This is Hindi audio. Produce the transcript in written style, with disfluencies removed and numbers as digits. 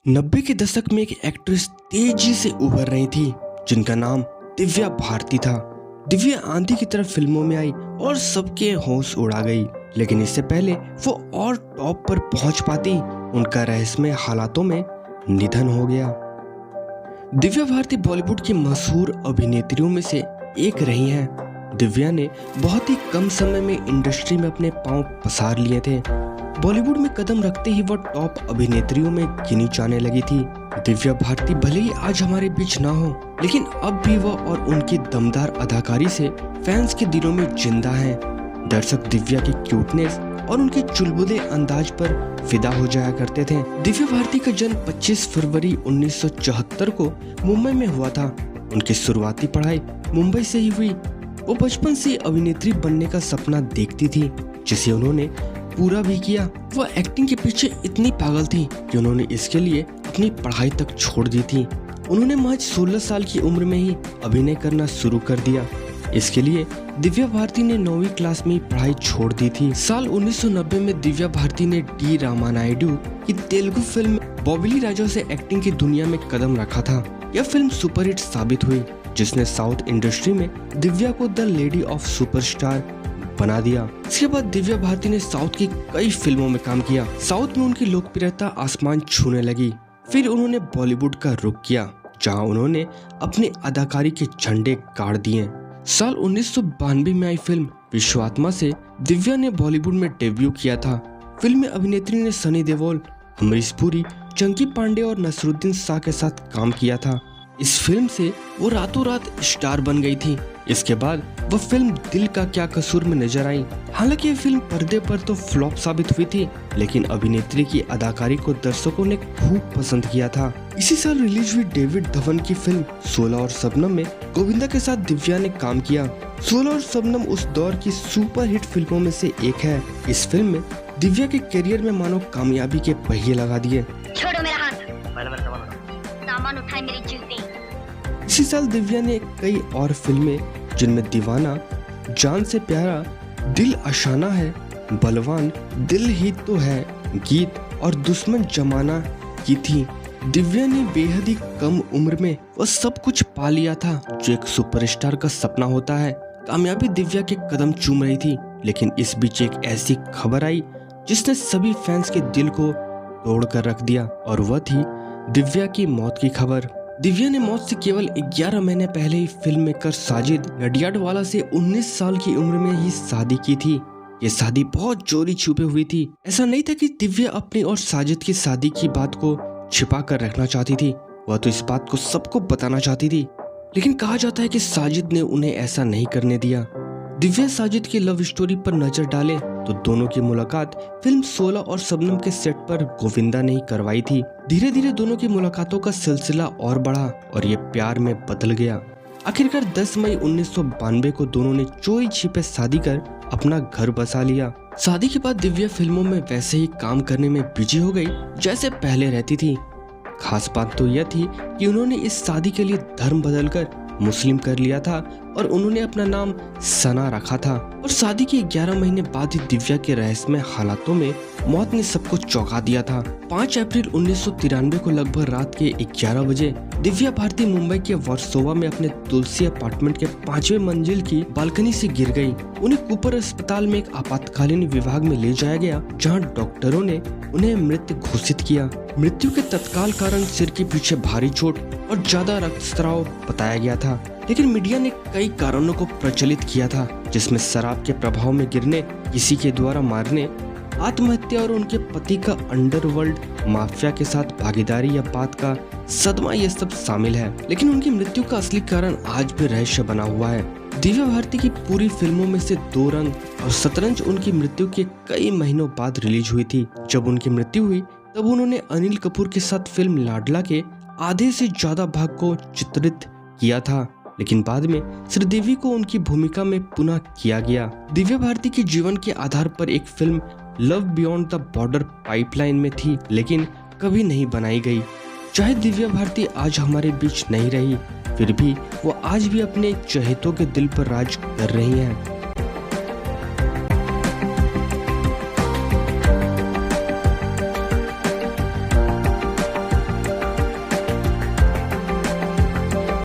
90 के दशक में एक एक्ट्रेस तेजी से उभर रही थी जिनका नाम दिव्या भारती था। दिव्या आंधी की तरह फिल्मों में आई और सबके होश उड़ा गई, लेकिन इससे पहले वो और टॉप पर पहुंच पाती, उनका रहस्यमय हालातों में निधन हो गया। दिव्या भारती बॉलीवुड की मशहूर अभिनेत्रियों में से एक रही हैं। दिव्या ने बहुत ही कम समय में इंडस्ट्री में अपने पांव पसार लिए थे। बॉलीवुड में कदम रखते ही वह टॉप अभिनेत्रियों में गिनी जाने लगी थी। दिव्या भारती भले ही आज हमारे बीच ना हो, लेकिन अब भी वह और उनकी दमदार अदाकारी से फैंस के दिलों में जिंदा हैं। दर्शक दिव्या की क्यूटनेस और उनके चुलबुले अंदाज पर फिदा हो जाया करते थे। दिव्या भारती का जन्म 25 फरवरी 1974 को मुंबई में हुआ था। उनकी शुरुआती पढ़ाई मुंबई से ही हुई। वो बचपन से अभिनेत्री बनने का सपना देखती थी, जिसे उन्होंने पूरा भी किया। वह एक्टिंग के पीछे इतनी पागल थी कि उन्होंने इसके लिए अपनी पढ़ाई तक छोड़ दी थी। उन्होंने महज 16 साल की उम्र में ही अभिनय करना शुरू कर दिया। इसके लिए दिव्या भारती ने 9वीं क्लास में ही पढ़ाई छोड़ दी थी। साल 1990 में दिव्या भारती ने डी रामानायडू की तेलुगु फिल्म बॉबिली राजा से एक्टिंग की दुनिया में कदम रखा था। यह फिल्म सुपरहिट साबित हुई, जिसने साउथ इंडस्ट्री में दिव्या को द लेडी ऑफ सुपरस्टार बना दिया। इसके बाद दिव्या भारती ने साउथ की कई फिल्मों में काम किया। साउथ में उनकी लोकप्रियता आसमान छूने लगी। फिर उन्होंने बॉलीवुड का रुख किया, जहां उन्होंने अपनी अदाकारी के झंडे गाड़ दिए। साल 1992 में आई फिल्म विश्वात्मा से दिव्या ने बॉलीवुड में डेब्यू किया था। फिल्म में अभिनेत्री ने सनी देओल, अमरीश पुरी, चंकी पांडे और नसरुद्दीन शाह के साथ काम किया था। इस फिल्म से वो रातों रात स्टार बन गई थी। इसके बाद वह फिल्म दिल का क्या कसूर में नजर आई। हालांकि ये फिल्म पर्दे पर तो फ्लॉप साबित हुई थी, लेकिन अभिनेत्री की अदाकारी को दर्शकों ने खूब पसंद किया था। इसी साल रिलीज हुई डेविड धवन की फिल्म 16 और शबनम में गोविंदा के साथ दिव्या ने काम किया। 16 और शबनम उस दौर की सुपरहिट फिल्मों में से एक है। इस फिल्म में दिव्या के करियर में मानो कामयाबी के पहिए लगा दिए। छोड़ो मेरा हाथ, सामान उठाए मेरी जूती। इसी साल दिव्या ने कई और फिल्में, जिनमें दीवाना, जान से प्यारा, दिल अशाना है, बलवान, दिल ही तो है, गीत और दुश्मन जमाना की थी। दिव्या ने बेहद ही कम उम्र में वह सब कुछ पा लिया था जो एक सुपरस्टार का सपना होता है। कामयाबी दिव्या के कदम चूम रही थी, लेकिन इस बीच एक ऐसी खबर आई जिसने सभी फैंस के दिल को तोड़ कर रख दिया, और वह थी दिव्या की मौत की खबर। दिव्या ने मौत से केवल 11 महीने पहले ही फिल्म मेकर साजिद नडियाडवाला से 19 साल की उम्र में ही शादी की थी। ये शादी बहुत चोरी छुपे हुई थी। ऐसा नहीं था कि दिव्या अपनी और साजिद की शादी की बात को छिपा कर रखना चाहती थी, वह तो इस बात को सबको बताना चाहती थी। लेकिन कहा जाता है कि साजिद ने उन्हें ऐसा नहीं करने दिया। दिव्या साजिद की लव स्टोरी पर नजर डाले तो दोनों की मुलाकात फिल्म 16 और शबनम के सेट पर गोविंदा ने ही करवाई थी। धीरे धीरे दोनों की मुलाकातों का सिलसिला और बढ़ा और ये प्यार में बदल गया। आखिरकार 10 मई 1992 को दोनों ने चोरी छिपे शादी कर अपना घर बसा लिया। शादी के बाद दिव्या फिल्मों में वैसे ही काम करने में बिजी हो गई जैसे पहले रहती थी। खास बात तो यह थी कि उन्होंने इस शादी के लिए धर्म बदलकर मुस्लिम कर लिया था और उन्होंने अपना नाम सना रखा था। और शादी के 11 महीने बाद ही दिव्या के रहस्यमय हालातों में मौत ने सबको चौंका दिया था। 5 अप्रैल 1993 को लगभग रात के 11 बजे दिव्या भारती मुंबई के वर्सोवा में अपने तुलसी अपार्टमेंट के 5वें मंजिल की बालकनी से गिर गई। उन्हें कूपर अस्पताल में एक आपातकालीन विभाग में ले जाया गया, जहां डॉक्टरों ने उन्हें मृत घोषित किया। मृत्यु के तत्काल कारण सिर के पीछे भारी चोट और ज्यादा रक्तस्राव बताया गया था, लेकिन मीडिया ने कई कारणों को प्रचलित किया था, जिसमें शराब के प्रभाव में गिरने, किसी के द्वारा मारने, आत्महत्या और उनके पति का अंडरवर्ल्ड माफिया के साथ भागीदारी या बात का सदमा, ये सब शामिल है। लेकिन उनकी मृत्यु का असली कारण आज भी रहस्य बना हुआ है। दिव्या भारती की पूरी फिल्मों में से 2 रंग और शतरंज उनकी मृत्यु के कई महीनों बाद रिलीज हुई थी। जब उनकी मृत्यु हुई तब उन्होंने अनिल कपूर के साथ फिल्म लाडला के आधे से ज्यादा भाग को चित्रित किया था, लेकिन बाद में श्रीदेवी को उनकी भूमिका में पुनः किया गया। दिव्या भारती के जीवन के आधार पर एक film love beyond the border pipeline में थी, लेकिन कभी नहीं बनाई गई। चाहे दिव्या भारती आज हमारे बीच नहीं रही, फिर भी वो आज भी अपने चहेतों के दिल पर राज कर रही हैं।